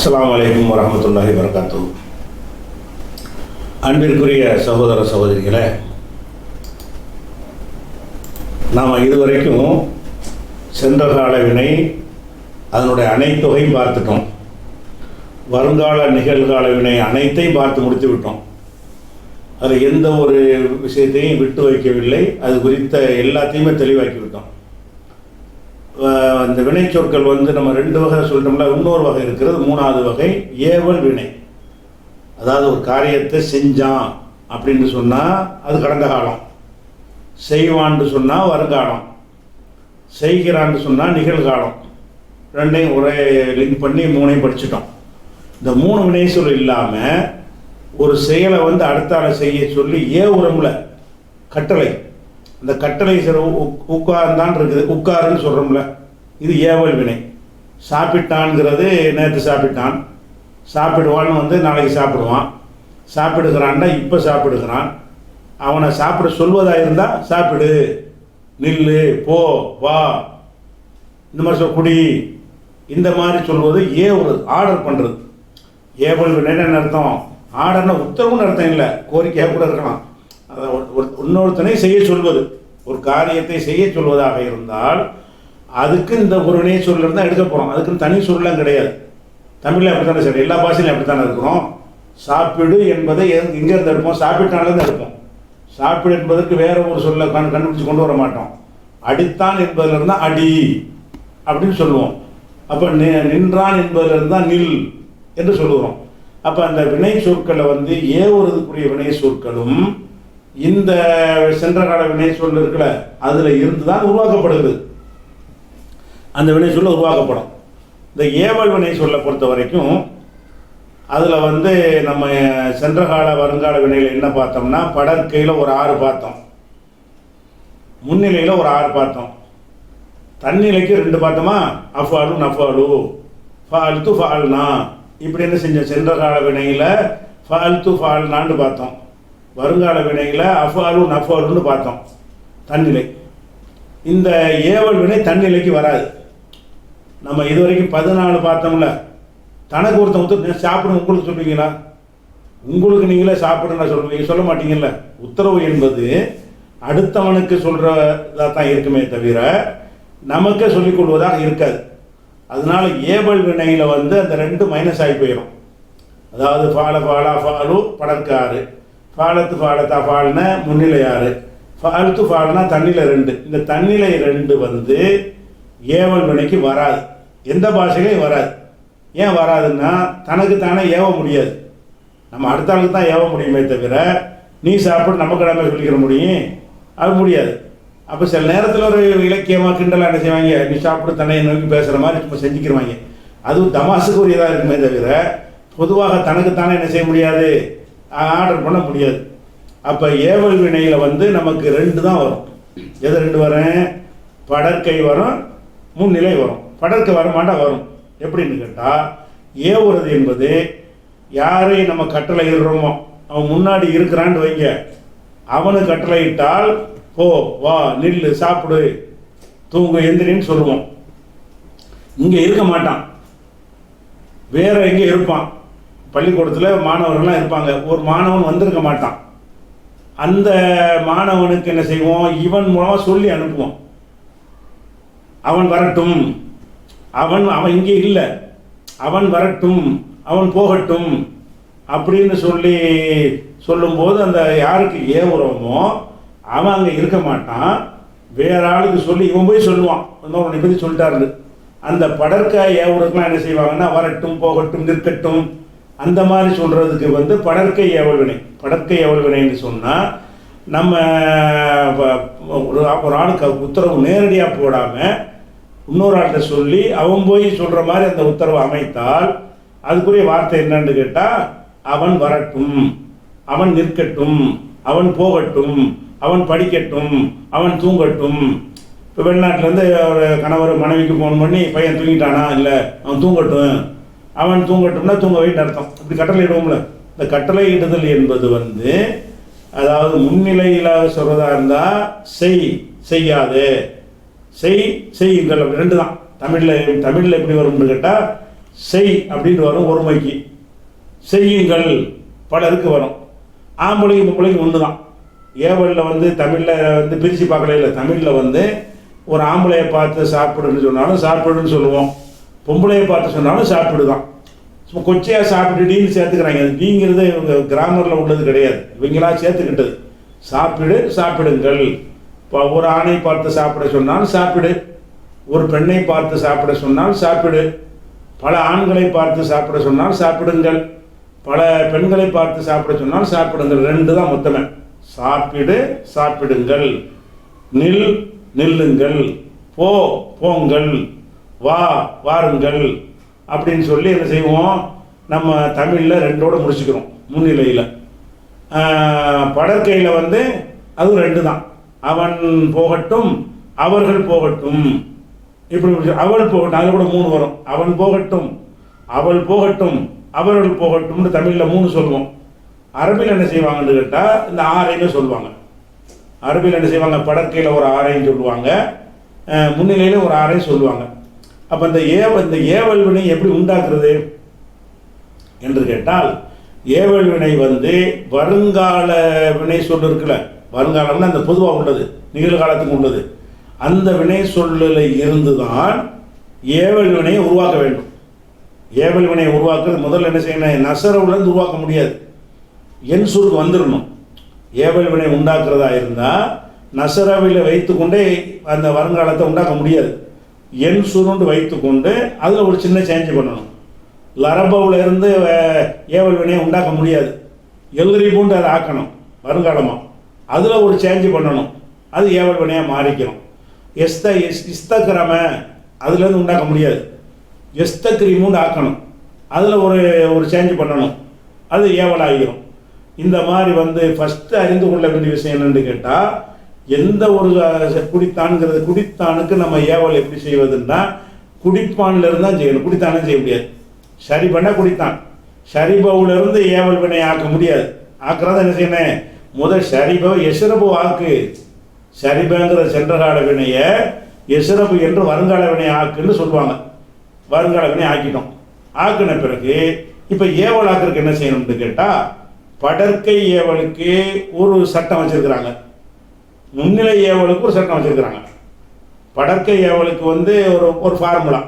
அஸ்ஸலாமு அலைக்கும் வரஹ்மத்துல்லாஹி வபரகாத்துஹு. அன்பிற்குரிய சகோதர சகோதரிகளே, நாம் இதுவரைக்கும் சென்ற கால வினை அதனுடைய அனைத்தொகையும் பார்த்துட்டோம். வருங்கால நிகழ்கால வினை அனைத்தையும் பார்த்து முடித்து விட்டோம். அதில் எந்த ஒரு விஷயத்தையும் விட்டு வைக்கவில்லை. அது குறித்த எல்லாத்தையுமே தெளிவாக்கி விட்டோம். அந்த வினை சொற்கள் நம்ம ரெண்டு வகை சொல்லிட்டோம்ல. இன்னொரு வகை இருக்கிறது, மூணாவது வகை ஏவல் வினை. அதாவது ஒரு காரியத்தை செஞ்சான் அப்படின்னு சொன்னால் அது கடந்த காலம், செய்வான்னு சொன்னால் வருங்காலம், செய்கிறான்னு சொன்னால் நிகழ்காலம். ரெண்டையும் ஒரே லிங்க் பண்ணி மூணையும் படிச்சுட்டோம். இந்த மூணு வினை சொல் இல்லாமல் ஒரு செயலை அடுத்தால செய்ய சொல்லி ஏவுறம்ல கட்டளை, அந்த கட்டளை உட்கார்ந்தான் இருக்குது, உட்காருன்னு சொல்கிறோம்ல, இது ஏவல் வினை. சாப்பிட்டான்ங்கிறது நேற்று சாப்பிட்டான், சாப்பிடுவான்னு நாளைக்கு சாப்பிடுவான், சாப்பிடுகிறான்னா இப்போ சாப்பிடுகிறான். அவனை சாப்பிட சொல்வதாக இருந்தால் சாப்பிடு, நில்லு, போ, வா, இந்த மாதிரி குடி, இந்த மாதிரி சொல்வது ஏவுறது, ஆர்டர் பண்ணுறது. ஏவல் வினைன்னு அர்த்தம். ஆர்டர்னா உத்தரவுன்னு அர்த்தம் இல்லை, கோரிக்கையாக கூட இருக்கலாம். அதை இன்னொருத்தனை செய்ய சொல்வது, ஒரு காரியத்தை செய்ய சொல்வதாக இருந்தால் அதுக்கு இந்த ஒரு வினை சொல்ல தான் எடுக்க போகிறோம். அதுக்குன்னு தனி சொல்லலாம் கிடையாது. தமிழில் அப்படித்தானே சரி, எல்லா பாஷையிலும் அப்படித்தானே இருக்கிறோம். சாப்பிடு என்பதை எங்கேருந்து எடுப்போம்? சாப்பிட்டாலேருந்து எடுப்போம். சாப்பிடு என்பதற்கு வேற ஒரு சொல்ல கண்டுபிடிச்சு கொண்டு வர மாட்டோம். அடித்தான் என்பதிலிருந்து தான் அடி அப்படின்னு சொல்லுவோம். அப்போ நின்றான் என்பதிலிருந்து தான் நில் என்று சொல்லுகிறோம். அப்போ அந்த வினை சொற்களை ஏவுறதுக்குரிய வினை சொற்களும் இந்த சென்ற கால வினை சொல் இருக்குல்ல, அதில் இருந்து தான் உருவாக்கப்படுகிறது. அந்த வினை சொல்ல உருவாக்கப்படும். இந்த ஏவல் வினை சொல்ல பொறுத்த வரைக்கும் அதில் நம்ம சென்ற கால வருங்கால வினையில் என்ன பார்த்தோம்னா, படற்கையில் ஒரு 6 பார்த்தோம், முன்னிலையில் ஒரு 6 பார்த்தோம், தன்னிலைக்கு 2 பார்த்தோமா, அஃபாலு நஃபாலு, ஃபால்து ஃபால்னா, இப்படி என்ன செஞ்சோம்? சென்ற கால வினையில் ஃபால்து ஃபால்னான்னு பார்த்தோம், வருங்கால வினையில் அஃபாலு நஃபாலுன்னு பார்த்தோம், தன்னிலை. இந்த ஏவல் வினை தன்னிலைக்கு வராது. நம்ம இதுவரைக்கும் 14 பார்த்தோம்ல. தனக்கு ஒருத்தன் சாப்பிடுங்க உங்களுக்கு சொல்லுவீங்களா? உங்களுக்கு நீங்களே சாப்பிடுங்க சொல்லுவீங்க, சொல்ல மாட்டீங்கல்ல. உத்தரவு என்பது அடுத்தவனுக்கு சொல்கிறதா தான் இருக்குமே தவிர நமக்கே சொல்லிக் கொள்வதாக இருக்காது. அதனால ஏவல் வினையில் அந்த 2 மைனஸ் ஆகி போயிடும். அதாவது ஃபால ஃபாலா ஃபாலு படற்காரு, ஃபாலத்து ஃபாலத்தா ஃபால்ன முன்னிலை 6, ஃபால்த்து ஃபால்னா தண்ணிலை 2. இந்த தண்ணிலை 2 ஏவல் வினைக்கு வராது, எந்த பாஷையிலையும் வராது. ஏன் வராதுன்னா, தனக்கு தானே ஏவ முடியாது. நம்ம அடுத்த ஆளுக்கு தான் ஏவ முடியுமே தவிர நீ சாப்பிட்டு நம்ம கடமை சொல்லிக்கிற முடியும், அது முடியாது. அப்போ சில நேரத்தில் ஒரு இலக்கியமாக கிண்டலாக என்ன செய்வாங்க, நீ சாப்பிட்டு தன்னை நோக்கி பேசுகிற மாதிரி சும்மா செஞ்சுக்கிடுவாங்க. அதுவும் தமாசுக்கு உரியதாக இருக்குமே தவிர பொதுவாக தனக்குத்தானே என்ன செய்ய முடியாது, ஆர்டர் பண்ண முடியாது. அப்போ ஏவல் வினையில் நமக்கு 2 தான் வரும். எது 2 வரும்? படற்கை வரும், முன்னிலை வரும். படற்கை வரமாட்டா வரும். எப்படின்னு கேட்டால், ஏவுறது என்பது யாரை நம்ம கட்டளை இடுறோமோ அவன் முன்னாடி இருக்கிறான்னு வைங்க, அவனுக்கு கட்டளை இட்டால் போ, வா, நில்லு, சாப்பிடு, தூங்கு, எந்திரின்னு சொல்லுவோம். இங்கே இருக்க மாட்டான், வேற எங்கே இருப்பான். பள்ளிக்கூடத்தில் மாணவர்கள்லாம் இருப்பாங்க, ஒரு மாணவன் வந்திருக்க மாட்டான். அந்த மாணவனுக்கு என்ன செய்வோம்? இவன் மூலமாக சொல்லி அனுப்புவோம், அவன் வரட்டும், அவன் இங்கே இல்லை, அவன் வரட்டும், அவன் போகட்டும் அப்படின்னு சொல்லும்போது அந்த யாருக்கு ஏவுறோமோ அவன் அங்கே இருக்க மாட்டான், வேற ஆளுக்கு சொல்லி இவன் போய் சொல்லுவான், உன்னை பற்றி சொல்லிட்டாரு. அந்த படற்காய் ஏவுறதுக்குலாம் என்ன செய்வாங்கன்னா, வரட்டும், போகட்டும், நிற்கட்டும், அந்த மாதிரி சொல்கிறதுக்கு படற்கை ஏவல் வினை. படற்கை ஏவல் வினைன்னு சொன்னால் நம்ம ஒரு ஆளுக்கு உத்தரவு நேரடியாக போடாமல் இன்னொரு ஆள்கிட்ட சொல்லி அவன் போய் சொல்கிற மாதிரி அந்த உத்தரவை அமைத்தால் அதுக்குரிய வார்த்தை என்னன்னு கேட்டால், அவன் வரட்டும், அவன் நிற்கட்டும், அவன் போகட்டும், அவன் படிக்கட்டும், அவன் தூங்கட்டும். இப்போ வெளிநாட்டிலேருந்து ஒரு கணவர் மனைவிக்கு ஃபோன் பண்ணி, பையன் தூங்கிட்டானா? இல்லை, அவன் தூங்கட்டும், அவன் தூங்கட்டும்னா தூங்க வைட்டு அர்த்தம். இப்படி கட்டளை இடுவோம்ல. இந்த கட்டளை இடுதல் என்பது அதாவது முன்னிலையில் சொல்கிறதா இருந்தால் செய், செய்யாது, செய்யுங்கள், அப்படி 2 தான். தமிழில் எப்படி வரும்னு கேட்டால், செய் அப்படின்னு வரும் ஒருமைக்கு, செய்யுங்கள் பலருக்கு வரும். ஆம்பளைக்கு பொம்பளைக்கு ஒன்று தான். ஏவலில் வந்து தமிழில் வந்து பிரித்து பார்க்கல, இல்லை தமிழில் வந்து ஒரு ஆம்பளையை பார்த்து சாப்பிடுன்னு சொன்னாலும் சாப்பிடுன்னு சொல்லுவோம், பொம்பளையை பார்த்து சொன்னாலும் சாப்பிடு தான். சும்மா கொச்சையாக சாப்பிட்டுடின்னு சேர்த்துக்கிறாங்க. அது நீங்கிறது இவங்க கிராமரில் உள்ளது கிடையாது, இவங்களா சேர்த்துக்கிட்டது. சாப்பிடு சாப்பிடுங்கள். இப்போ ஒரு ஆணை பார்த்து சாப்பிட சொன்னால் சாப்பிடு, ஒரு பெண்ணை பார்த்து சாப்பிட சொன்னால் சாப்பிடு, பல ஆண்களை பார்த்து சாப்பிட சொன்னால் சாப்பிடுங்கள், பல பெண்களை பார்த்து சாப்பிட சொன்னால் சாப்பிடுங்கள். ரெண்டு தான் மொத்தமே. சாப்பிடு சாப்பிடுங்கள், நில் நில்லுங்கள், போ போங்கள், வா வாருங்கள் அப்படின்னு சொல்லி என்ன செய்வோம், நம்ம தமிழில் ரெண்டோடு முடிச்சுக்கிறோம் முன்னிலையில். படற்கையில் வந்து அதுவும் ரெண்டு தான். அவன் போகட்டும் அவர்கள் போகட்டும், இப்படி அவள் போகட்டும், அதில் கூட 3 வரும். அவன் போகட்டும் அவள் போகட்டும் அவர்கள் போகட்டும்னு தமிழில் 3 சொல்லுவோம். அரபியில் என்ன செய்வாங்கன்னு கேட்டால் இந்த 6 சொல்லுவாங்க. அரபியில் என்ன செய்வாங்க, படற்கையில் ஒரு 6 சொல்லுவாங்க, முன்னிலையில் ஒரு 6 சொல்லுவாங்க. அப்போ இந்த ஏவல் வினை எப்படி உண்டாக்குறது என்று கேட்டால், ஏவல் வினை வந்து வருங்கால வினை சொல் இருக்குல்ல, வருங்காலம்னா அந்த பொதுவாக உள்ளது, நிகழ்காலத்துக்கு உள்ளது, அந்த வினை சொல்லில் இருந்து தான் ஏவல் வினையை உருவாக்க வேண்டும். ஏவல் வினையை உருவாக்குறது முதல்ல என்ன செய்யணும், நசரவுலேருந்து உருவாக்க முடியாது, என் சுருக்கு வந்துடணும். ஏவல் வினை உண்டாக்குறதா இருந்தால் நசரவில் வைத்துக்கொண்டே அந்த வருங்காலத்தை உண்டாக்க முடியாது. என் சுருண்டு வைத்துக்கொண்டு அதில் ஒரு சின்ன சேஞ்ச் பண்ணணும். லரபவில் இருந்து ஏவல் வினையை உண்டாக்க முடியாது, எல்ரி பூண்டு அதை ஆக்கணும் வருங்காலமாக, அதில் ஒரு சேஞ்சு பண்ணணும், அது ஏவல் வினையாக மாறிக்கணும். இஸ்தக்கிரம அதுலேருந்து உண்டாக்க முடியாது, எஸ்தக்கிரிமூண்டு ஆக்கணும், அதில் ஒரு சேஞ்சு பண்ணணும், அது ஏவல் ஆகிடும். இந்த மாதிரி வந்து ஃபஸ்ட்டு அறிந்து கொள்ள வேண்டிய விஷயம் என்னென்னு கேட்டால், எந்த ஒரு குடித்தான்ங்கிறது, குடித்தானுக்கு நம்ம ஏவல் எப்படி செய்வதுன்னா குடிப்பான்லேருந்து தான் செய்யணும், குடித்தானும் செய்ய முடியாது. சரி பண்ணால் குடித்தான், ஷரிபவுலேருந்து ஏவல் வினை ஆக்க முடியாது. ஆக்குறத என்ன செய்யணும், முதல் ஷரிபவை எசுரபு ஆக்கு, ஷரிபங்கிற சென்றகால வினையை எசுரபு என்று வருங்கால வினை ஆக்குன்னு சொல்லுவாங்க. வருங்கால வினை ஆக்கிட்டோம். ஆக்கின பிறகு இப்போ ஏவல் ஆக்குறதுக்கு என்ன செய்யணும்னு கேட்டால், படற்கை ஏவலுக்கு ஒரு சட்டம் வச்சுருக்கிறாங்க, முன்னிலை ஏவலுக்கு ஒரு சட்டம் வச்சுருக்கிறாங்க. படற்கை ஏவலுக்கு வந்து ஒரு ஃபார்முலா,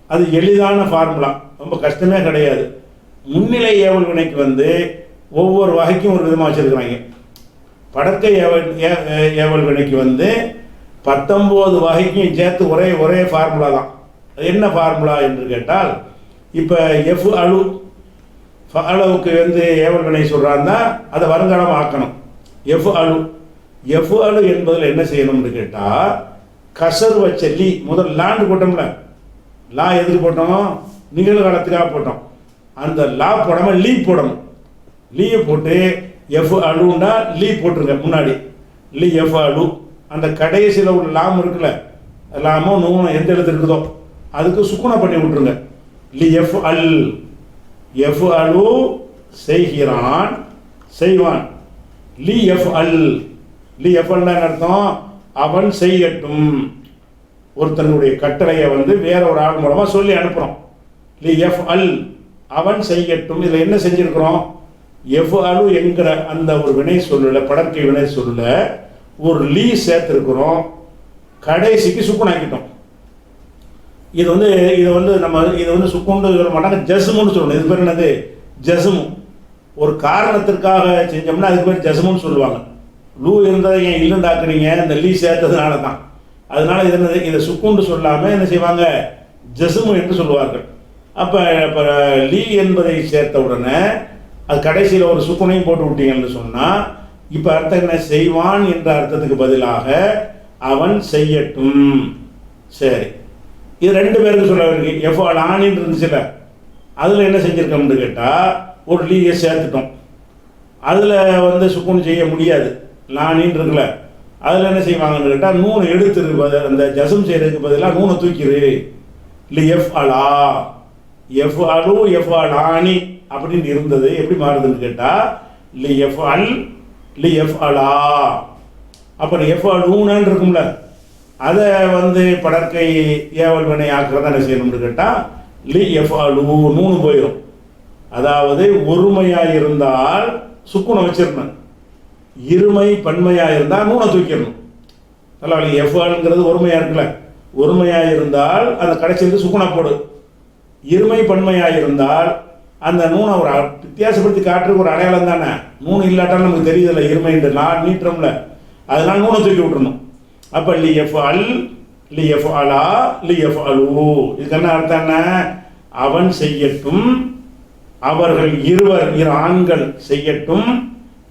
அது எளிதான ஃபார்முலா, ரொம்ப கஷ்டமே கிடையாது. முன்னிலை ஏவல் வினைக்கு வந்து ஒவ்வொரு வகைக்கும் ஒரு விதமாக வச்சுருக்கிறாங்க. படற்கை ஏவல் வினைக்கு வந்து 19 வகைக்கும் சேர்த்து ஒரே ஃபார்முலா தான். அது என்ன ஃபார்முலா என்று கேட்டால், இப்போ எஃப் அளவுக்கு வந்து ஏவல் வினை சொல்கிறாருன்னா அதை வருங்காலம் ஆக்கணும். எஃப் அழு என்பதில் என்ன செய்யணும்னு கேட்டால், கசர் வச்ச லீ முதல் லாண்டு போட்டோம்ல, லா எதுக்கு போட்டோம், நிகழ்காலத்துக்காக போட்டோம். அந்த லா போடாமல் லீ போடணும். லீயை போட்டு எஃப் அழுன்னா லீ போட்டுருங்க முன்னாடி, லீ எஃப் அழு. அந்த கடைசியில் உள்ள லாம் இருக்குல்ல, லாமோ நூனோ எந்த எழுத்து இருக்குதோ அதுக்கு சுக்குனை பண்ணி விட்டுருங்க. லீ எஃப் அழு செய்கிறான் செய்வான். லீ எஃப் அல்னா அர்த்தம், அவன் செய்யட்டும். ஒருத்தனுடைய கட்டளையை வந்து வேற ஒரு ஆள் மூலமாக சொல்லி அனுப்புகிறோம். லீ எஃப் அல் அவன் செய்யட்டும். இதில் என்ன செஞ்சுருக்கிறோம், எஃப் அலு என்கிற அந்த ஒரு வினை சொல்லல, படற்கை வினை சொல்லல, ஒரு லீ சேர்த்துருக்குறோம், கடைசிக்கு சுக்குனாக்கிட்டோம். இது வந்து நம்ம இதை வந்து சுக்குண்டு சொல்ல மாட்டாங்க, ஜஸ்முன்னு சொல்லணும். இது பேர் என்னது, ஜஸ்மு. ஒரு காரணத்திற்காக செஞ்சோம்னா அதுக்கு பேர் ஜஸ்முன்னு சொல்லுவாங்க. லூ இருந்ததை ஏன் இல்லுண்டாக்குறீங்க, இந்த லீ சேர்த்ததுனால தான். அதனால இதை சுக்குண்டு சொல்லாமல் என்ன செய்வாங்க, ஜஸ்மு என்று சொல்லுவார்கள். அப்போ லீ என்பதை சேர்த்த உடனே அது கடைசியில் ஒரு சுக்குனையும் போட்டு விட்டீங்கன்னு சொன்னால், இப்போ அர்த்தம் என்ன, செய்வான் என்ற அர்த்தத்துக்கு பதிலாக அவன் செய்யட்டும். சரி, இது 2 பேருக்கு சொல்ல இருக்கு. எஃப் ஆணின்னு இருந்துச்சுல, அதில் என்ன செஞ்சுருக்கோம்னு கேட்டால் ஒரு லீயை சேர்த்துட்டோம். அதில் வந்து சுக்குன் செய்ய முடியாது, லானின்னு இருக்குல்ல, அதில் என்ன செய்வாங்கன்னு கேட்டால் நூனை எடுத்துரு, அந்த ஜசம் செய்கிறதுக்கு பதிலாக நூனை தூக்கிடு. லி எஃப் அலா எஃப் அலு எஃப் அலானி அப்படின்னு இருந்தது, எப்படி மாறுதுன்னு கேட்டால் லி எஃப் அலா. அப்புறம் எஃப் அலூனான்னு இருக்கும்ல, அதை வந்து படற்கை ஏவல் வினை ஆக்குறதா என்ன செய்யணும்னு கேட்டால் லி எஃப் அலு நூனு போயிடும். அதாவது ஒருமையாக இருந்தால் சுக்குனை வச்சிடணும், இருமை பன்மையாக இருந்தால் நூனை தூக்கிடணும். நல்லா எஃப் அலுங்கிறது ஒருமையாக இருக்குல்ல, ஒருமையாக இருந்தால் அந்த கடைசியிலிருந்து சுக்குனை போடு. இருமை பன்மையாக இருந்தால் அந்த நூனை ஒரு வித்தியாசப்படுத்தி காட்டுறதுக்கு ஒரு அடையாளம் தானே. நூனு இல்லாட்டாலும் நமக்கு தெரியுதில்ல இருமைன்ற நான் நீட்டுறோம்ல, அதனால நூனை தூக்கி விட்டுறணும். அப்போ லி எஃப் அல், லி எஃப் அலா, லி எஃப் அலு, இதுக்கு என்ன அர்த்தம்? என்ன? அவன் செய்யட்டும், அவர்கள் இருவர் இரு ஆண்கள் செய்யட்டும்,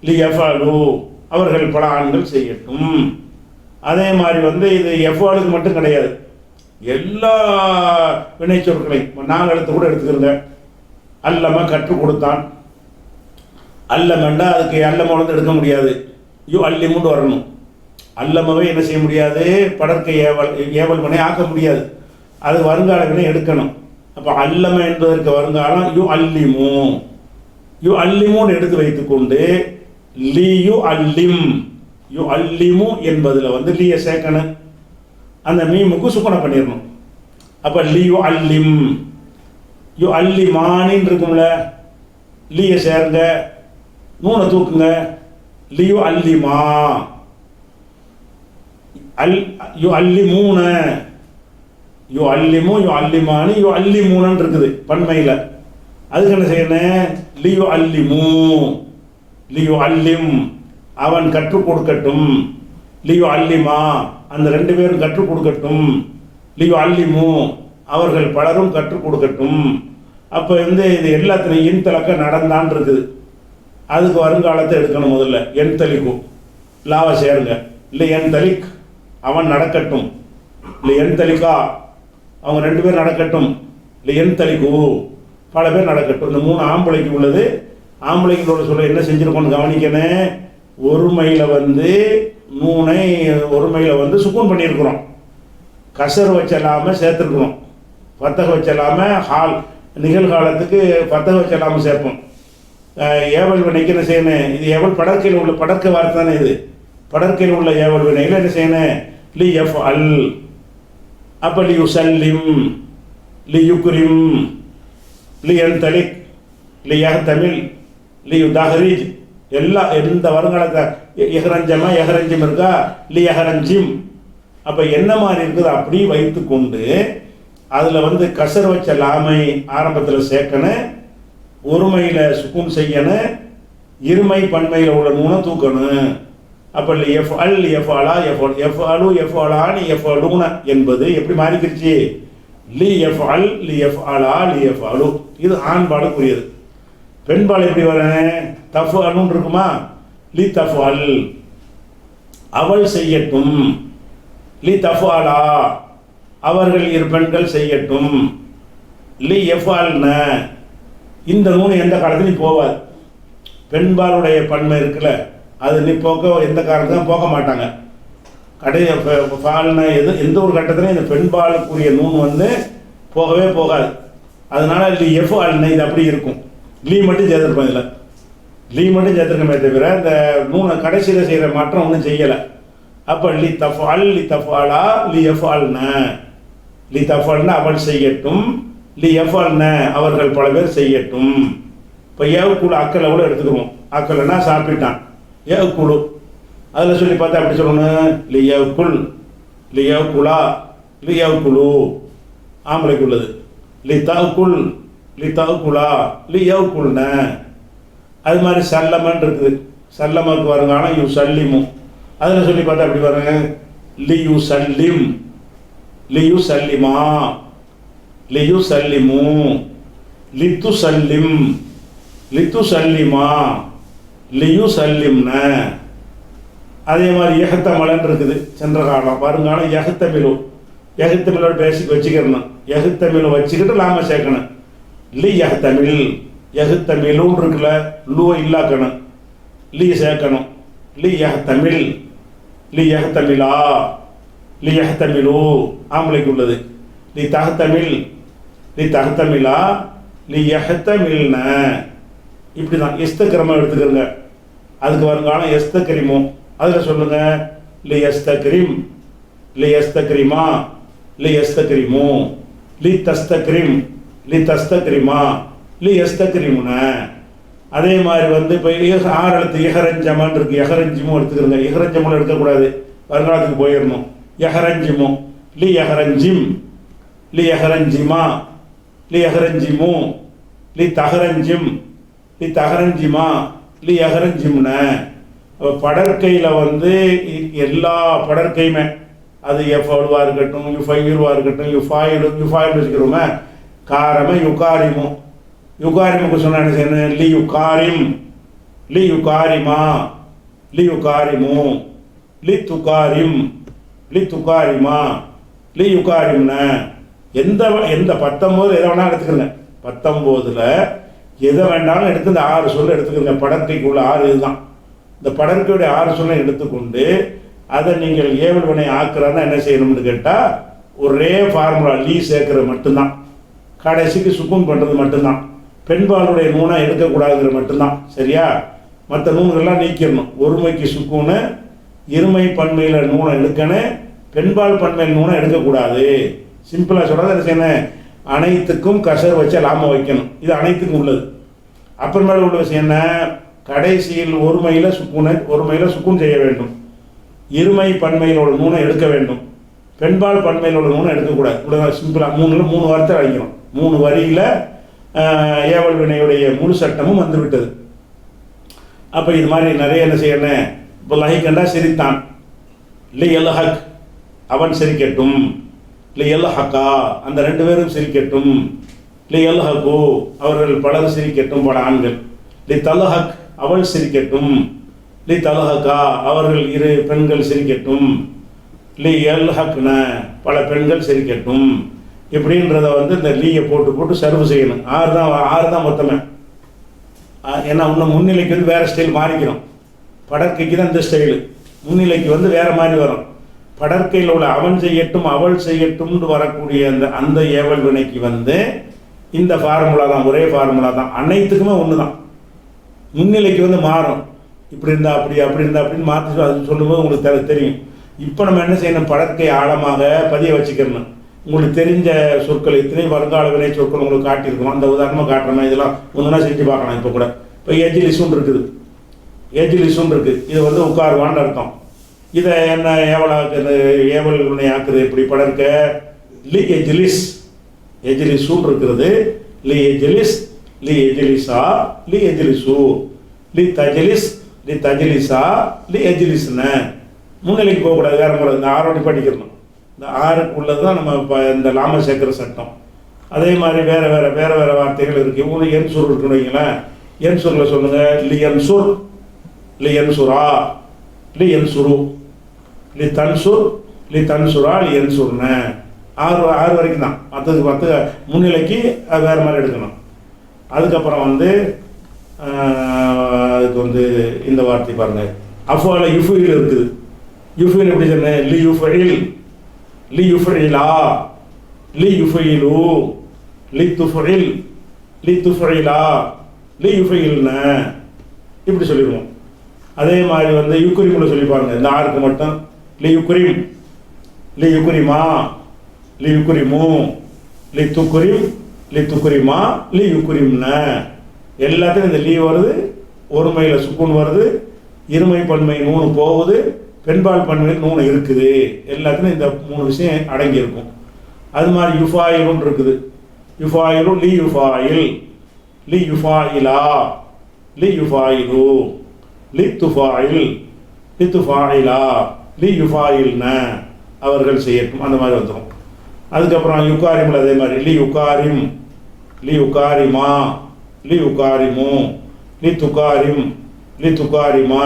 லி எஃப் அலு அவர்கள் பல ஆண்கள் செய்யட்டும். அதே மாதிரி இது எஃப் அலுக்கு மட்டும் கிடையாது, எல்லா வினைச்சொற்களையும் 4 எழுத்து கூட எடுத்துக்கிறங்க. அல்லம கற்றுக் கொடுத்தான், அல்லமண்டா அதுக்கு அல்லம எடுக்க முடியாது, யோ அல்லிமுண்டு வரணும். அல்லமவை என்ன செய்ய முடியாது? படற்கை ஏவல் வினை ஆக்க முடியாது, அது வருங்கால வினை எடுக்கணும். அப்போ அல்லம என்பதற்கு வருங்காலம் யு அல்லிமு, யு அல்லிமுன்னு எடுத்து வைத்துக்கொண்டு லி யு அல்லிம், யு அல்லிமு என்பதில் லீயை சேர்க்கணும், அந்த மீமுக்கு சுக்கனை பண்ணிடணும். அப்போ லி யு அல்லிம், யு அல்லிமானின்னு இருக்கும்ல, லீயை சேருங்க, நூனை தூக்குங்க, லியு அல்லிமா, யு அல்லிமூன, யு அல்லிமு யு அல்லிமானி யு அல்லிமூனன்னு இருக்குது பன்மையில். அதுக்கு என்ன செய்யணும்? லியு அல்லிமு, லியு அல்லிம் அவன் கற்றுக் கொடுக்கட்டும், லியு அல்லிமா அந்த 2 பேரும் கற்றுக் கொடுக்கட்டும், லியு அல்லிமு அவர்கள் பலரும் கற்றுக் கொடுக்கட்டும். அப்போ இது எல்லாத்துலையும் என் தலக்க நடந்தான் இருக்குது, அதுக்கு வருங்காலத்தை எடுக்கணும். முதல்ல என் தலிக்கும் லாவை சேருங்க, இல்லை என் தலிக் அவன் நடக்கட்டும், இல்லை என் தலிக்கா அவங்க 2 பேர் நடக்கட்டும், இல்லை என் தலிக்கு பல பேர் நடக்கட்டும். இந்த 3 ஆம்பளைக்கு உள்ளது. ஆம்பளைங்களோட சொல்ல என்ன செஞ்சுருக்கோன்னு கவனிக்கணும். ஒருமையில் நூனை ஒருமையில் சுக்கூன் பண்ணியிருக்கிறோம், கசர் வச்சலாமல் சேர்த்துருக்குறோம், பத்தக வச்சலாமல் ஹால் நிகழ்காலத்துக்கு பத்தக வச்சலாமல் சேர்ப்போம். ஏவல் வினைக்கு என்ன செய்யணும்? இது ஏவல் படற்கையில் உள்ள படற்கை வார்த்தை தானே, இது படற்கையில் உள்ள ஏவல் வினையில் என்ன செய்யணும்? லி எஃப் அல், அப்போ லி யுசல்லிம், லி யுக்ரிம், லி என்தலிக், லி யஹ்தமில், லி யுதஹ்ரிஜ், எல்லாம் எந்த வருங்காலத்தை எஹ்ரஞ்சமா எஹ்ரஞ்சிம் இருக்கா, லி எஹ்ரஞ்சிம். அப்போ என்ன மாதிரி இருக்குது அப்படி வைத்து கொண்டு அதில் கசர் வச்ச லாமை ஆரம்பத்தில் சேர்க்கணும், ஒருமையில் சுக்கூன் செய்யணும், இருமை பன்மையில் உள்ள நூனை தூக்கணும். அப்போ எஃப் அல் எஃப் அலா எஃப் அலு எஃப் அலான்னு எஃப் அலுன என்பது எப்படி மாறிக்கிடுச்சு? லி எஃப் அல் லி எஃப் அலா லி எஃப் அலு. இது ஆண்பாலுக்குரியது. பெண்பால் எப்படி வரேன்? தஃப் அலுன்னு இருக்குமா? லி தஃப் அல் அவள் செய்யட்டும், லி தஃப் அலா அவர்கள் இரு பெண்கள் செய்யட்டும், லி எஃப் அல்ன இந்த நூனை எந்த காலத்துலையும் போவாது. பெண்பாலுடைய பன்மை இருக்குல்ல, அது நீ போக்க எந்த காலத்துலையும் போக மாட்டாங்க. பால்னா எந்த ஒரு கட்டத்திலையும் இந்த பெண்பாலுக்குரிய நூன் போகவே போகாது. அதனால லி எஃப் அல்ன இது அப்படி இருக்கும். லீ மட்டும் சேர்த்துருப்போம், இதில் லீ மட்டும் சேர்த்துருக்கமே தவிர இந்த நூனை கடைசியில் செய்கிற மாற்றம் ஒன்றும் செய்யலை. அப்போ லி தஃப் அல் லி தஃப் அலா லி எஃப் அல்ன, லி தஃப் அல்ன அவள் செய்யட்டும், லி எஃப் அல்ன அவர்கள் பல பேர் செய்யட்டும். இப்போ ஏவுக்குழு அக்களை கூட எடுத்துக்குவோம். அக்கலைன்னா சாப்பிட்டான், ஏவுக்குழு அதில் சொல்லி பார்த்தா அப்படி சொல்லணும், லி ஏவுக்குள், லி ஏவுக்குழா, லி ஏவுக்குழு ஆம்பளைக்கு உள்ளது, லி தவுக்குள், லி தவுக்குழா, லி ஏவுக்குள்ன. அது மாதிரி சல்லமன் இருக்குது, சல்லமாக்கு வருங்காலம் யூ சல்லிமும். அதில் சொல்லி பார்த்தா அப்படி பாருங்க, லி யூ சல்லிம், லி யூ சல்லிமா, லி யூ சல்லிமு, லித்து சல்லிம், லித்து சல்லிமா, லியு சல்லிம்ன. அதே மாதிரி எஹத்தமலன் இருக்குது, சென்ற காலம் வருங்காலம் எஹத்தமிழு, எஹத்தமிழோட பேசிக் வச்சுக்கிறணும், எஹத்தமிழ் வச்சுக்கிட்டு லாம சேர்க்கணும். லி எஹத்தமிழ், எஹத்தமிழுன்னு இருக்குல்ல, லூவை இல்லாக்கணும், லீ சேர்க்கணும். லி எஹத்தமிழ், லி எஹத்தமிழா, லி எஹத்தமிழு ஆம்பளைக்கு உள்ளது, லி தஹத்தமிழ், லி தஹத்தமிழா, லி எஹத்தமிழ்ன. இப்படி தான் எஸ்தக்கிரமம் எடுத்துக்கிறங்க. அதுக்கு வருங்காலம் எஸ்தக்கிரிமோ, அதில் சொல்லுங்க, லி எஸ்தக்ரிம், லி எஸ்தக்ரிமா, லி எஸ்தக்ரிமோ, லி தஸ்தக்ரிம், லி தஸ்தக்ரிமா லி எஸ்தக்ரிமுன. அதே மாதிரி வந்து இப்போ 6 எழுத்து இஹரஞ்சமான் இருக்குது, எஹரஞ்சிமும் எடுத்துக்கிறோங்க. இஹரஞ்சமும் எடுக்கக்கூடாது, வருங்காலத்துக்கு போயிடணும். எஹரஞ்சிமும் லி எஹரஞ்சிம் லி எஹரஞ்சிமா லி எஹரஞ்சிமு லி தஹரஞ்சிம் லி தஹரஞ்சிமா லி எஹரஞ்சிம்ன. படற்கையில் வந்து எல்லா படற்கையுமே அது எஃப்வாக இருக்கட்டும், யுஃபைருவாக இருக்கட்டும், யுஃபாயில் வச்சுக்கிறோமே, காரம யுகாரிமு. யுகாரிமுக்கு சொன்ன என்ன செய்யணும்? லி யுகாரிம் லி யுகாரிமா லி யுகாரிமு லி துகாரிம் லி துகாரிமா லி யுகாரிம்ன. எந்த 19 எதை வேணாலும் எடுத்துக்கிறங்க. 19ல் எதை வேண்டாலும் எடுத்து இந்த 6 சொல்ல எடுத்துக்கிறங்க. படற்கைக்குள்ள 6 இதுதான். இந்த படற்கையுடைய 6 சொல்லை எடுத்துக்கொண்டு அதை நீங்கள் ஏவல் வினை ஆக்குறாருன்னா என்ன செய்யணும்னு கேட்டால் ஒரே ஃபார்முலா, லீ சேர்க்கறது மட்டும்தான். கடைசிக்கு சுக்குன் பண்ணுறது மட்டும்தான். பெண்பாலுடைய நூனை எடுக்கக்கூடாதுங்கிற மட்டும்தான். சரியா? மற்ற நூல்கள்லாம் நீக்கிடணும். ஒருமைக்கு சுக்குன்னு, இருமை பன்மையில் நூனை எடுக்கணும், பெண்பால் பன்மையில் நூனை எடுக்கக்கூடாது. சிம்பிளாக சொல்கிறது என்ன செய்யணும்? அனைத்துக்கும் கசர் வச்சு லாம வைக்கணும். இது அனைத்துக்கும் உள்ளது. அப்புறமேல உள்ள விஷயம் என்ன? கடைசியில் ஒருமையில் சுக்குன் செய்ய வேண்டும். இருமை பன்மையிலோட நூனை எடுக்க வேண்டும். பெண்பால் பன்மையிலோட நூனை எடுக்கக்கூடாது. இவ்வளோ சிம்பிளாக 3 வார்த்தை அழைக்கிறோம். 3 வரியில் ஏவல் வினையுடைய முழு சட்டமும் வந்துவிட்டது. அப்போ இது மாதிரி நிறைய என்ன செய்யணும்? இப்போ லஹிகண்டா சிரித்தான், லி எல்ஹக் அவன் சிரிக்கட்டும், லி எல்ஹக்கா அந்த 2 பேரும் சிரிக்கட்டும், லி எல்ஹகு அவர்கள் பலர் சிரிக்கட்டும், பல ஆண்கள், லி தல்ஹக் அவள் சிரிக்கட்டும், லி தல்ஹக்கா அவர்கள் 2 பெண்கள் சிரிக்கட்டும், லி எல்ஹக்ன பல பெண்கள் சிரிக்கட்டும். இப்படின்றத வந்து இந்த லீயை போட்டு சர்வ் செய்யணும். 6 தான் மொத்தமே. ஏன்னா இன்னும் முன்னிலைக்கு வந்து வேறு ஸ்டைல் மாறிக்கிறோம். படற்கைக்கு தான் இந்த ஸ்டைலு, முன்னிலைக்கு வந்து வேறு மாதிரி வரும். படற்கையில் உள்ள அவன் செய்யட்டும் அவள் செய்யட்டும்னு வரக்கூடிய அந்த ஏவல் வினைக்கு வந்து இந்த ஃபார்முலா தான், ஒரே ஃபார்முலா தான். அனைத்துக்குமே ஒன்று தான். முன்னிலைக்கு வந்து மாறும். இப்படி இருந்தால் அப்படி இருந்தால் அப்படின்னு மாற்றி அது சொல்லும்போது உங்களுக்கு தெரியும். இப்போ நம்ம என்ன செய்யணும்? படற்கை ஆழமாக பதிய வச்சுக்கணும். உங்களுக்கு தெரிஞ்ச சொற்கள் இத்தனை வருங்கால வினை சொற்கள் உங்களுக்கு காட்டியிருக்கணும். அந்த உதாரணமாக காட்டுறோம். இதெல்லாம் ஒன்றுனா செஞ்சு பார்க்கலாம். இப்போ கூட இப்போ எஜ்லிஸும் இருக்குது, இது வந்து உட்காருவான்னு அர்த்தம். இதை என்ன ஏவல் வினை ஆக்குது? எப்படி படற்க லி எஜ்லிஸும் இருக்கிறது, லி எஜ்லிஸ் லி எஜ்லிஸா லி எஜ்லிஸு லி தஜ்லிஸா லி எஜ்லிஸ்ன. முன்னிலைக்கு போகக்கூடாது, வேற முறை. இந்த 6 படிக்கணும். இந்த 6க்கு உள்ளது தான் நம்ம இப்போ இந்த லாம சேர்க்கிற சட்டம். அதே மாதிரி வேறு வார்த்தைகள் இருக்குது. இவங்க என்சூர் இருக்குன்னு வைங்களேன். என்சூரில் சொல்லுங்கள், லி என்சூர் லி என்சுரா லி என்சுரு லி தன்சுரா லி என்சுர்ன. 6 வரைக்கும் தான். மற்ற முன்னிலைக்கு அது வேறு மாதிரி எடுக்கணும். அதுக்கப்புறம் வந்து அதுக்கு வந்து இந்த வார்த்தை பாருங்கள், அஃபால யுஃபைல் இருக்குது. யுஃபைல் எப்படி சொன்னேன்? லி யுஃபைல் லி யுஃபைலா லி யுஃபைலு லி துஃபைல் லி துஃபைலா லி யுஃபைல்ன இப்படி சொல்லிடுவோம். அதே மாதிரி வந்து யுக்ரிமில் சொல்லி பாருங்கள். இந்த 6க்கு மட்டும் லி யுக்ரிம் லி யுக்ரிமா லி யுக்ரிமு லி துக்ரிம் லி துக்ரிமா லி யுக்ரிம்ன. எல்லாத்தையும் இந்த லீ வருது, ஒருமையில் சுக்குன் வருது, இருமை பன்மை 3 போகுது, பெண்பால் பன்மையில் 3 இருக்குது. எல்லாத்துலையும் இந்த 3 விஷயம் அடங்கியிருக்கும். அது மாதிரி யுஃபாயிலும் இருக்குது. யுஃபாயிலும் லி யுஃபாயில் லி யுஃபாயிலா லி யுஃபாயிலு லி துஃபாயில் லி துஃபாயிலா லி யுஃபாயில்ன அவர்கள் செய்யட்டும். அந்த மாதிரி வந்துடும். அதுக்கப்புறம் யுகாரிமில் அதே மாதிரி லி யுகாரிம் லி யுகாரிமா லி யுகாரிமு லி துகாரிம் லி துகாரிமா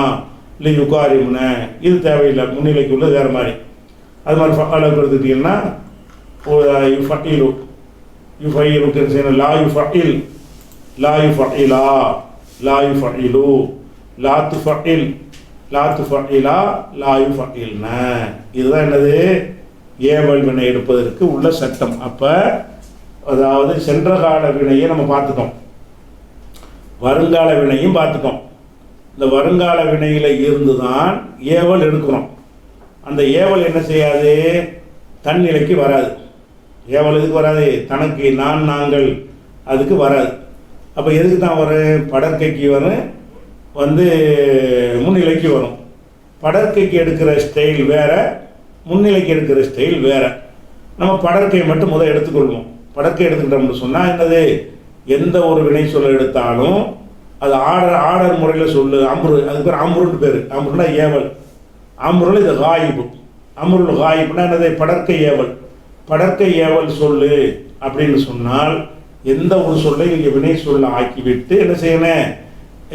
லி யுகாரிம்ன. இது தேவையில்லை, முன்னிலைக்கு உள்ளது வேறு மாதிரி. அது மாதிரி அளவுக்கு எடுத்துக்கிட்டிங்கன்னா யுஃபஇலு யுஃபஇலுக்கு செய்யணும். லா யுஃபஇல் லா யுஃபஇலா லா யுஃபஇலு லா துஃபஇல் லா துஃபஇலா லா யுஃபஇல்ன. இதுதான் என்னது? ஏவல் வினை எடுப்பதற்கு உள்ள சட்டம். அப்போ அதாவது சென்ற கால வினையை நம்ம பார்த்துட்டோம், வருங்கால வினையும் பார்த்துட்டோம். இந்த வருங்கால வினையில் இருந்து தான் ஏவல் எடுக்கிறோம். அந்த ஏவல் என்ன செய்யாது? தன்னிலைக்கு வராது. ஏவல் எதுக்கு வராது? தனக்கு, நான், நாங்கள், அதுக்கு வராது. அப்போ எதுக்கு தான் வரும்? படற்கைக்கு வரும், முன்னிலைக்கு வரும். படற்கைக்கு எடுக்கிற ஸ்டைல் வேறு, முன்னிலைக்கு எடுக்கிற ஸ்டைல் வேறு. நம்ம படற்கையை மட்டும் முதல் எடுத்துக்கொள்வோம். படற்கை எடுத்துக்கிட்டோம்னு சொன்னால் என்னது? எந்த ஒரு வினை சொல்ல எடுத்தாலும் அது ஆர்டர் முறையில் சொல்லு. அம்ரு, அதுக்கு பேர் அம்ருன்னு பேர். அம்ருன்னா ஏவல். அம்ருல் இது காயிபு. அம்ருல் காயிப்னா என்னது? படற்கை ஏவல். படற்கை ஏவல் சொல்லு அப்படின்னு சொன்னால் எந்த ஒரு சொல்லை நீங்கள் வினை சொல்ல ஆக்கிவிட்டு என்ன செய்யணும்?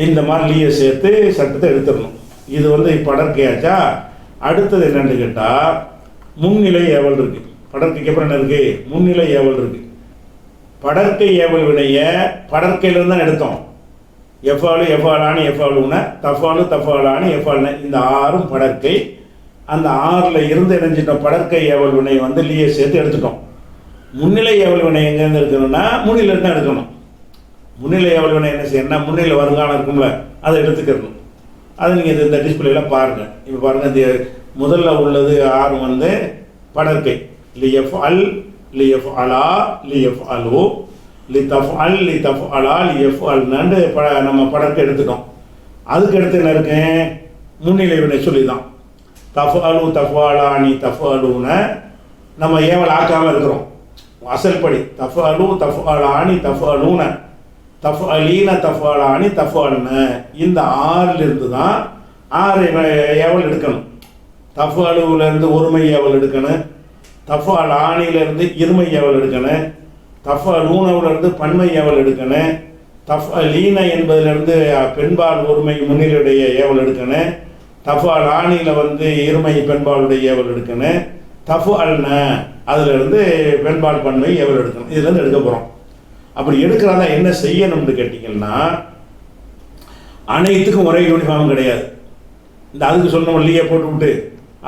இந்த மாதிரி லீயை சேர்த்து சட்டத்தை எடுத்துடணும். இது படற்கையாச்சா. அடுத்தது என்னன்னு கேட்டால் முன்னிலை ஏவல் இருக்குது. படற்கைக்கு அப்புறம் என்ன இருக்குது? முன்னிலை ஏவல் இருக்குது. படற்கை ஏவல் வினைய படற்கையிலிருந்து தான் எடுத்தோம். எஃபாலு, எஃபாலானி, எஃபாலுன, தஃபாலு, தஃபாலானி, எஃபாலுன, இந்த 6ம் படற்கை. அந்த 6ல் இருந்து இணைஞ்சிட்டோம். படற்கை ஏவல் வினை லீயை சேர்த்து எடுத்துட்டோம். முன்னிலை ஏவல் வினை எங்கேருந்து எடுக்கணும்னா முன்னிலையிருந்து தான் எடுக்கணும். முன்னிலை ஏவல் வினை என்ன செய்யணும்னா முன்னிலை வருங்காலம் இருக்கும்ல, அதை எடுத்துக்கணும். அதை நீங்கள் இந்த டிஸ்பிளேல பாருங்கள். இப்போ பாருங்கள், இந்த முதல்ல உள்ளது 6 படற்கை. லிஎஃப் அல், லிஎஃப் அலா, லிஎஃப் அலு, லிதஃப் அல், லிதஃப் அலா, லிஎஃப் அல்னாண்டு நம்ம படற்கை எடுத்துட்டோம். அதுக்கு அடுத்து என்ன இருக்கு? முன்னிலை வினை சொல்லி தான். தஃப் அலு, தஃப் அலானி, தஃப் அலுன நம்ம ஏவல் ஆக்காமல் இருக்கிறோம். அசல் படி தஃப் அலு, தஃப் அலானி, தஃப் அலுன, தஃப் அலீன, தஃப் அலானி, தஃப் அலுன, இந்த 6லிருந்து தான் 6 ஏவல் எடுக்கணும். தஃப் அலுவிலேருந்து ஒருமை ஏவல் எடுக்கணும். தஃப் அலானிலேருந்து இருமை ஏவல் எடுக்கணும். தஃப் அலூனவிலேருந்து பன்மை ஏவல் எடுக்கணும். தஃப் அலீன என்பதிலிருந்து பெண்பால் ஒருமை முன்னிலையுடைய ஏவல் எடுக்கணும். தஃப் அலானியில் இருமை பெண்பாலுடைய ஏவல் எடுக்கணும். தஃப் அல்ன அதிலிருந்து பெண்பால் பன்மை ஏவல் எடுக்கணும். இதுலேருந்து எடுக்க போகிறோம். அப்படி எடுக்கிறதா என்ன செய்யணும்னு கேட்டிங்கன்னா அனைத்துக்கும் ஒரே யூனிஃபார்ம் கிடையாது. இந்த அதுக்கு சொன்னோம் லீயை போட்டு விட்டு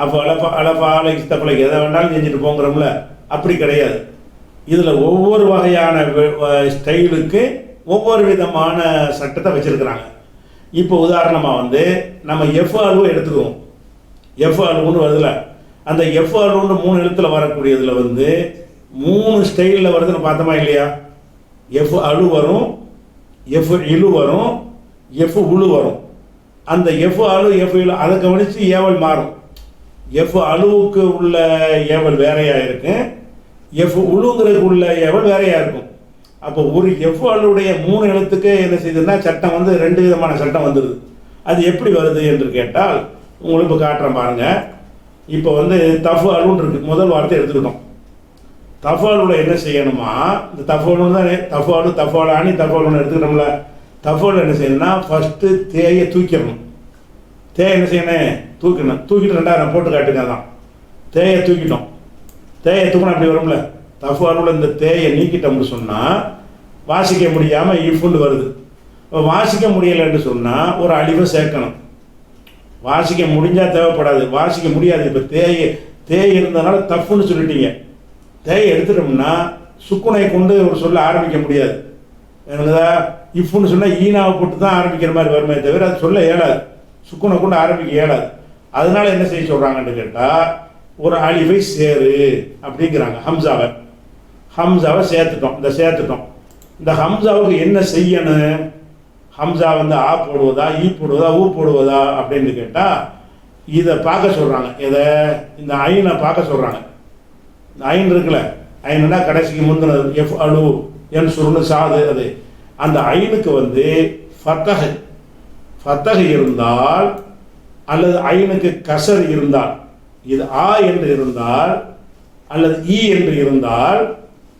அப்போ அலப்பா அலைக்கு எதை வேண்டாலும் செஞ்சுட்டு போங்கிறோம்ல, அப்படி கிடையாது. இதில் ஒவ்வொரு வகையான ஸ்டைலுக்கு ஒவ்வொரு விதமான சட்டத்தை வச்சுருக்கிறாங்க. இப்போ உதாரணமாக நம்ம எஃப் அலுவை எடுத்துக்குவோம். எஃப் அலுன்னு வருதுல, அந்த எஃப் அலுன்னு 3 எழுத்தில் வரக்கூடியதில் 3 ஸ்டைலில் வருதுன்னு பார்த்தோமா இல்லையா? எஃப் அலு வரும், எஃப் இழு வரும், எஃப் உழு வரும். அந்த எஃப் அலு, எஃப் இழு அதை கவனித்து ஏவல் மாறும். எஃப் அலுவுக்கு உள்ள ஏவல் வேறையாக இருக்கும், எஃப் உழுங்கிறதுக்கு உள்ள ஏவல் வேறையாக இருக்கும். அப்போ ஒரு எஃப் அலுடைய 3 எழுத்துக்கு என்ன செய்யுதுன்னா சட்டம் 2 விதமான சட்டம் வந்துடுது. அது எப்படி வருது என்று கேட்டால் உங்களுக்கு இப்போ காட்டுறேன் பாருங்கள். இப்போ தஃப் அலுன்னு இருக்குது. முதல் வார்த்தை எடுத்துக்கிட்டோம். தஃப் அலுவில் என்ன செய்யணுமா? இந்த தஃப் அலு தான் தஃப் அலு, தஃப் அலானி, தஃப் அலுன்னு எடுத்துக்கிட்டோம்ல. தஃப் அலு என்ன செய்யணும்னா ஃபஸ்ட்டு தேயை தூக்கிடணும். தேயை என்ன செய்யணும்? தூக்கணும். தூக்கிட்டு 2ஆயிரம் போட்டு காட்டுங்க. தான் தேயை தூக்கிட்டோம். தேயை தூக்கணும் அப்படி வரும்ல. தஃப் அலுவில் இந்த தேயை நீக்கிட்டோம்னு சொன்னால் வாசிக்க முடியாமல் இஃப்னு வருது. இப்போ வாசிக்க முடியலைன்னு சொன்னால் ஒரு அழிவை சேர்க்கணும். வாசிக்க முடிஞ்சால் தேவைப்படாது, வாசிக்க முடியாது. இப்போ தேய் இருந்ததுனால தப்புன்னு சொல்லிட்டீங்க. தேயை எடுத்துட்டோம்னா சுக்குனை கொண்டு ஒரு சொல்ல ஆரம்பிக்க முடியாது. எனக்குதா இஃப்னு சொன்னால் ஈனாவை போட்டு தான் ஆரம்பிக்கிற மாதிரி வருமே தவிர அது சொல்ல இயலாது, சுக்குனை கொண்டு ஆரம்பிக்க இயலாது. அதனால என்ன செய்ய சொல்கிறாங்கன்னு கேட்டால் ஒரு அழிவை சேரு அப்படிங்கிறாங்க. ஹம்சாவை சேர்த்துட்டோம். சேர்த்துட்டோம். இந்த ஹம்சாவுக்கு என்ன செய்யணும்? ஹம்சா ஆ போடுவதா, ஈ போடுவதா, ஊ போடுவதா அப்படின்னு கேட்டால் இதை பார்க்க சொல்கிறாங்க. இதை இந்த ஐனை பார்க்க சொல்கிறாங்க. இந்த ஐன் இருக்குல்ல, ஐனுன்னா கடைசிக்கு முந்தினது எஃப் அலு என் சுருன்னு சாது. அது அந்த ஐனுக்கு ஃபத்தஹ் இருந்தால் அல்லது ஐனுக்கு கசர் இருந்தால், இது ஆ என்று இருந்தால் அல்லது ஈ என்று இருந்தால்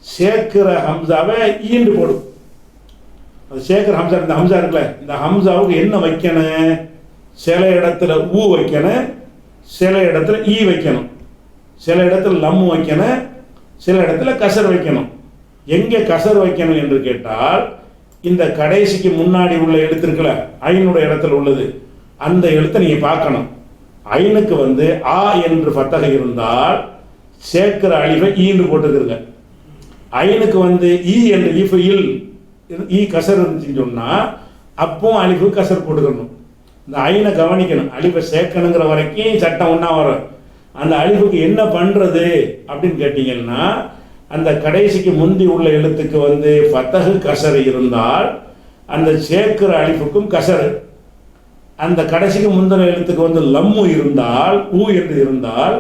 சேர்க்கிற ஹம்சாவை ஈண்டு போடும். அது சேர்க்கிற ஹம்சா, இந்த ஹம்சா இருக்குல்ல, இந்த ஹம்சாவுக்கு என்ன வைக்கணும்? சில இடத்துல ஊ வைக்கணும், சில இடத்துல ஈ வைக்கணும், சில இடத்துல லம்மு வைக்கணும், சில இடத்துல கசர் வைக்கணும். எங்கே கசர் வைக்கணும் என்று கேட்டால் இந்த கடைசிக்கு முன்னாடி உள்ள எழுத்து இருக்குல்ல, ஐனுடைய இடத்துல உள்ளது, அந்த எழுத்தை நீங்கள் பார்க்கணும். ஐனுக்கு ஆ என்று ஃபத்தஹ் இருந்தால் சேர்க்கிற அழிவை ஈன்னு போட்டுக்கிறங்க. ஐனுக்கு ஈ என்று இல் ஈ கசர் இருந்துச்சுன்னு சொன்னால் அப்போ அழிவு கசர் போட்டுக்கணும். இந்த ஐனை கவனிக்கணும். அழிவை சேர்க்கணுங்கிற வரைக்கும் சட்டம் ஒன்றா வரும். அந்த அழிவுக்கு என்ன பண்ணுறது அப்படின்னு கேட்டிங்கன்னா அந்த கடைசிக்கு முந்தி உள்ள எழுத்துக்கு வந்து ஃபத்தஹு கசர் இருந்தால் அந்த சேர்க்கிற அலிஃபுக்கும் கசர், அந்த கடைசிக்கு முந்தின எழுத்துக்கு வந்து லம்மு இருந்தால் என்று இருந்தால்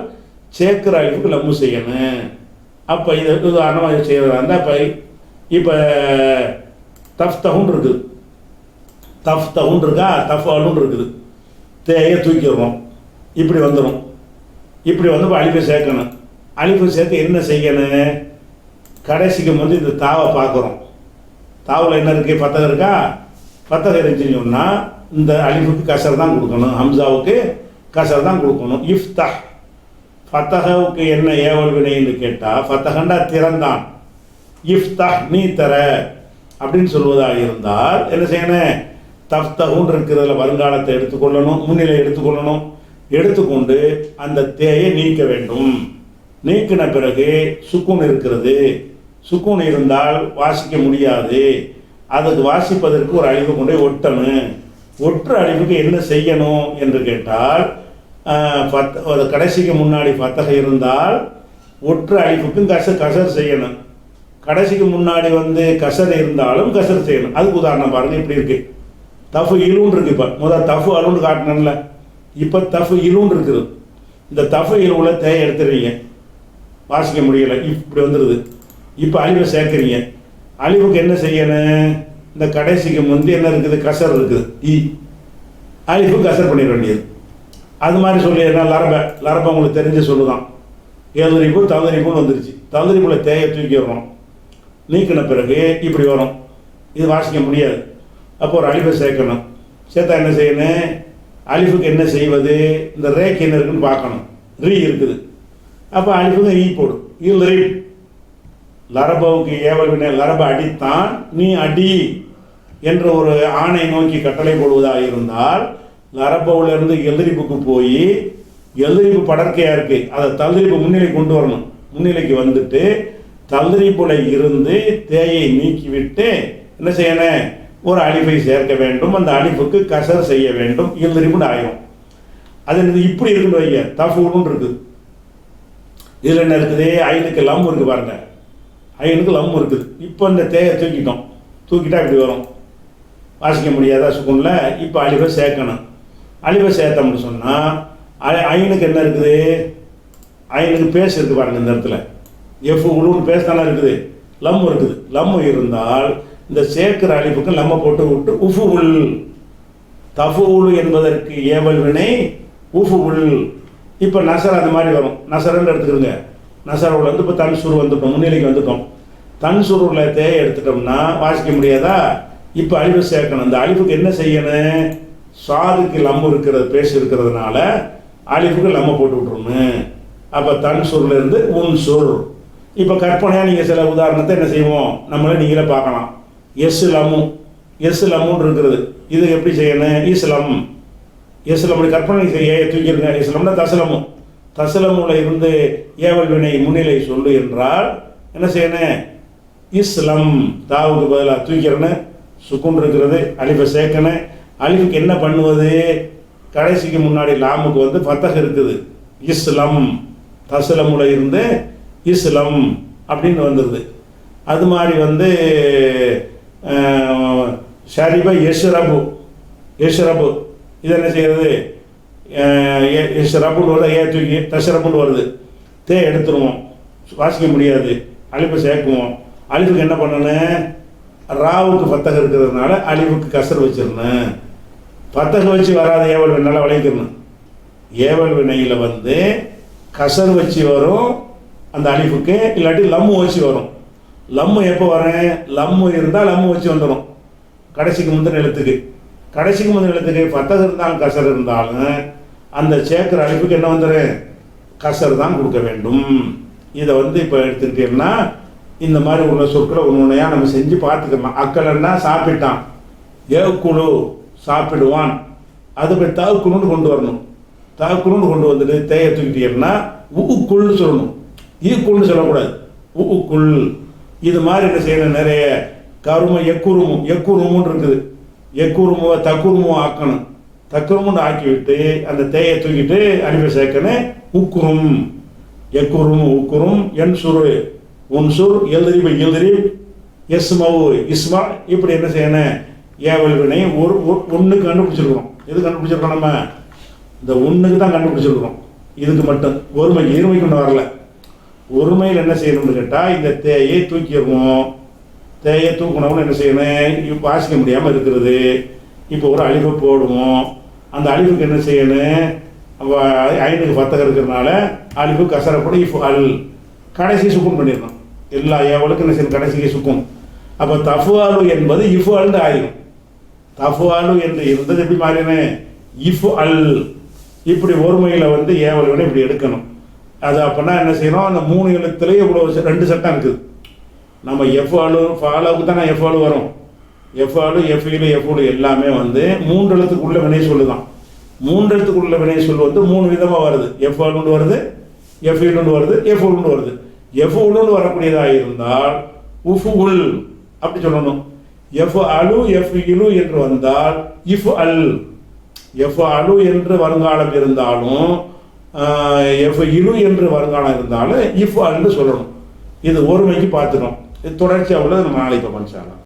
சேர்க்கிற அலிஃபுக்கு லம்மு செய்யணும். அப்போ இது உதாரணமாக செய்கிறதா இருந்தால் இப்போ தஃப்தஹுன்னு இருக்குது, தஃப்தஹுன்னு இருக்கா, தஃபாலுன்னு இருக்குது, தேயை தூக்கிடுறோம், இப்படி வந்துடும். இப்படி வந்து இப்போ அலிஃபை சேர்க்கணும். அலிஃபை சேர்த்து என்ன செய்யணும், கடைசிக்கு வந்து இந்த தாவை பார்க்குறோம். தாவில் என்ன இருக்குது, ஃபத்தஹ் இருக்கா, ஃபத்தஹ் இருந்துச்சுன்னு சொன்னால் இந்த அலிஃபுக்கு கசர் தான் கொடுக்கணும், ஹம்சாவுக்கு கசர் தான் கொடுக்கணும். இஃப்தஹ், ஃபத்தஹுக்கு என்ன ஏவல் வினைன்னு கேட்டால் ஃபத்தஹண்டா திறந்தான், இஃப்தஹ் நீ தர அப்படின்னு சொல்வதாக இருந்தால் என்ன செய்யணும், தஃப்தஹுன்னு இருக்கிறதுல வருங்காலத்தை எடுத்துக்கொள்ளணும், முன்னிலை எடுத்துக்கொள்ளணும். எடுத்துக்கொண்டு அந்த தேயை நீக்க வேண்டும். நீக்கின பிறகு சுக்கூன் இருக்கிறது, சுக்கூன் இருந்தால் வாசிக்க முடியாது, அதுக்கு வாசிப்பதற்கு ஒரு அழிவு கொண்டு ஒட்டணும். ஒற்ற அழிவுக்கு என்ன செய்யணும் என்று கேட்டால் கடைசிக்கு முன்னாடி ஃபத்தஹ் இருந்தால் ஒற்ற அழிவுக்கும் கசர் செய்யணும். கடைசிக்கு முன்னாடி வந்து கசர் இருந்தாலும் கசர் செய்யணும். அதுக்கு உதாரணம் பாருங்கள், இப்படி இருக்கு, தஃபு இலுன்னு இருக்கு. இப்போ முதல் தஃபு அலுன்னு காட்டணும்ல, இப்போ தஃபு இலுன்னு இருக்குது. இந்த தஃபு இலுவுல தேயை எடுத்துடுறீங்க, வாசிக்க முடியலை, இப்படி வந்துடுது. இப்போ அழிவை சேர்க்குறீங்க. அழிவுக்கு என்ன செய்யணும், இந்த கடைசிக்கு முந்தி என்ன இருக்குது, கசர் இருக்குது, அழிவு கசர் பண்ணிட வேண்டியது. அது மாதிரி சொல்லிடுறேன். லரபை உங்களுக்கு தெரிஞ்ச சொல்லுதான், எழுதறிப்பு தகுதறிப்புன்னு வந்துருச்சு. தகுதறிப்புல தேயை தூக்கிடுறோம், நீக்கின பிறகு இப்படி வரும், இது வாசிக்க முடியாது. அப்போ ஒரு அழிவை சேர்க்கணும். சேர்த்தா என்ன செய்யணும், அலிஃபுக்கு என்ன செய்வது, இந்த ரேக்கு என்ன இருக்குன்னு பார்க்கணும். ரீ இருக்குது, அப்போ அலிஃபுக்கு ஈ போடும். இல் லரபவுக்கு ஏவல் வினை, லரப அடித்தான் நீ அடி என்ற ஒரு ஆணை நோக்கி கட்டளை போடுவதாக இருந்தால் லரபவுலேருந்து எதிரிப்புக்கு போய் எதிரிப்பு படற்கையாக இருக்கு, அதை தல்திரிப்பு முன்னிலை கொண்டு வரணும். முன்னிலைக்கு வந்துட்டு தல்திரிப்புல இருந்து தேயை நீக்கிவிட்டு என்ன செய்யணும், ஒரு அலிஃபை சேர்க்க வேண்டும். அந்த அலிஃபுக்கு கசர் செய்ய வேண்டும், எதிரிப்புன்னு ஆயிரும். அது இப்படி இருக்குன்னு வைங்க, தஃபூன்னு இருக்குது. இதில் என்ன இருக்குது, ஐனுக்கு லம் இருக்குது பாருங்க, ஐனுக்கு லம் இருக்குது. இப்போ இந்த தேயை தூக்கிட்டா இப்படி வரும், வாசிக்க முடியாதா சுக்குன்ல. இப்போ அலிஃபை சேர்க்கணும். அலிஃபை சேர்த்தோம்னு சொன்னால் ஐனுக்கு என்ன இருக்குது, ஐனுக்கு பேஸ் இருக்குது பாருங்க, இந்த இடத்துல எஃப் உளுன்னு பேஸ் தானே இருக்குது, லம் இருக்குது. லம் இருந்தால் இந்த சேர்க்கிற அலிஃபுக்கு லம்ம போட்டு விட்டு உஃபு உள், தஃபு உள் என்பதற்கு ஏவல் வினை உஃபு உள். இப்போ நசர் அந்த மாதிரி வரும், நசரன்னு எடுத்துக்கிறோங்க. நசரோட வந்து இப்போ தன்சுரு வந்துட்டோம், முன்னிலைக்கு வந்துட்டோம். தன்சுருவில் தேயை எடுத்துட்டோம்னா வாசிக்க முடியாதா. இப்போ அழிவு சேர்க்கணும். இந்த அழிவுக்கு என்ன செய்யணும், சாதுக்கு லம்மு இருக்கிறது, பேச இருக்கிறதுனால அழிவுக்கு லம்ம போட்டு விட்டுருணும். அப்போ தன்சுருல இருந்து உன் சுர். இப்போ கற்பனையாக நீங்கள் சில உதாரணத்தை என்ன செய்வோம், நம்மளே நீங்களே பார்க்கலாம். எஸ் லம்முன்னு இருக்கிறது, இது எப்படி செய்யணும், இஸ்லம் இஸ்லம் கற்பனை செய்ய தூக்கிடுங்க. இஸ்லம்னா தசலமு, தசலமுல இருந்து ஏவல் வினை முன்னிலை சொல்லு என்றால் என்ன செய்யணும், இஸ்லம் தாவுக்கு பதிலாக தூக்கிறேன்னு சுக்குன் இருக்கிறது, அலிஃபை சேர்க்கணும். அலிஃபுக்கு என்ன பண்ணுவது, கடைசிக்கு முன்னாடி லாமுக்கு வந்து ஃபத்தஹ் இருக்குது, இஸ்லம் தசலமுல இருந்து இஸ்லம் அப்படின்னு வந்துடுது. அது மாதிரி வந்து ஷரிப யஷ்ரபு, யஷ்ரபு இது என்ன செய்கிறது, யஷ்ரபுன்னு வருது, தூக்கி தஷ்ரபுன்னு வருது, தே எடுத்துருவோம், வாசிக்க முடியாது, அலிஃபை சேர்க்குவோம். அலிஃபுக்கு என்ன பண்ணணும், ராவுக்கு ஃபத்தஹ் இருக்கிறதுனால அலிஃபுக்கு கசர் வச்சிடணும். ஃபத்தஹ் வச்சு வராத ஏவல் வினால வளைக்கணும். ஏவல் வினையில் வந்து கசர் வச்சு வரும் அந்த அலிஃபுக்கு, இல்லாட்டி லம்மு வச்சு வரும். லம்மு எப்போ வரேன், லம்மு இருந்தால் லம்மு வச்சு வந்துடும் கடைசிக்கு முந்தின எழுத்துக்கு. கடைசிக்கு முந்தின எழுத்துக்கு ஃபத்தஹ் இருந்தாலும் கசர் இருந்தாலும் அந்த சேர்க்கிற அலிஃபுக்கு என்ன வந்துடும், கசர் தான் கொடுக்க வேண்டும். இதை வந்து இப்போ எடுத்துக்கிட்டீங்கன்னா இந்த மாதிரி உள்ள சொற்களை ஒன்றுனையாக நம்ம செஞ்சு பார்த்துக்கலாம். அக்கலன்னா சாப்பிட்டான், ஏக்குழு சாப்பிடுவான், அது போய் தகுக்குழுன்னு கொண்டு வரணும். தகுக்குழுன்னு கொண்டு வந்துட்டு தேயை தூக்கிட்டீங்கன்னா உக்குள்னு சொல்லணும், ஈக்குள்னு சொல்லக்கூடாது, உக்குள். இது மாதிரி என்ன செய்யணும், நிறைய கரும எக்குருமுன்னு இருக்குது, எக்குருமுவை தக்குருமுவை ஆக்கணும். தக்குருமுன்னு ஆக்கிவிட்டு அந்த தேயை தூக்கிட்டு அனுப்பி சேர்க்கணும். உக்குரும் எக்குரும் உக்குரும் என் சுரு உன்சுர் எல்தரிப் எல்தரிப் எஸ்மவு இஸ்மா. இப்படி என்ன செய்யணும், ஏவல் வினை ஒன்றுக்கு கண்டுபிடிச்சிருக்கிறோம். எது கண்டுபிடிச்சிருக்கோம், நம்ம இந்த ஒன்றுக்கு தான் கண்டுபிடிச்சிருக்கிறோம். இதுக்கு மட்டும் ஒருமை இருமைக்கு ஒன்று வரல. ஒருமையில் என்ன செய்யணும்னு கேட்டால் இந்த தேயை தூக்கிடுவோம். தேயை தூக்கணும்னு என்ன செய்யணும், வாசிக்க முடியாமல் இருக்கிறது. இப்போ ஒரு அழிவு போடுவோம். அந்த அழிவுக்கு என்ன செய்யணும், ஐனுக்கு பத்தகம் இருக்கிறதுனால அழிவு கசரப்படும். இஃப் அல் கடைசி சுக்கும் பண்ணிடணும். எல்லா ஏவலுக்கும் என்ன செய்யணும், கடைசிக்கு சுக்கும். அப்போ தஃப்ஆலு என்பது இஃப் அல்னு ஆயிடும். தஃப்ஆலு என்று இருந்தது எப்படி மாறினேன், இஃப் அல். இப்படி ஒருமையில் வந்து ஏவல் வினை இப்படி எடுக்கணும். அது அப்படின்னா என்ன செய்யணும், அந்த 3 எழுத்துலேயே இவ்வளோ 2 சட்டம் இருக்குது. நம்ம எஃப்ஆலு ஃபாலாவுக்கு தான் எஃப்ஆலு வரும். எஃப்ஆலு எஃப்இலு எஃப்உலு எல்லாமே வந்து 3 எழுத்துக்குள்ள வினை சொல்லு தான். 3 எழுத்துக்குள்ள வினை சொல் வந்து 3 விதமாக வருது. எஃப்ஆலுன்னு வருது, எஃப்இலுன்னு வருது, எஃப்உலுன்னு வருது. எஃப்உலுன்னு வரக்கூடியதாக இருந்தால் உஃபுல் அப்படி சொல்லணும். எஃப்அலு எஃப்இலு என்று வந்தால் இஃப் அல். எஃப்அலு என்று வருங்காலம் இருந்தாலும் எஃப்இலு என்று வருங்காலம் இருந்தாலும் இஃப் அல்னு சொல்லணும். இது ஒருமைக்கு பார்த்துக்கணும். இது தொடர்ச்சியாக உள்ளது நம்ம நாளைக்கு பார்ப்போம்.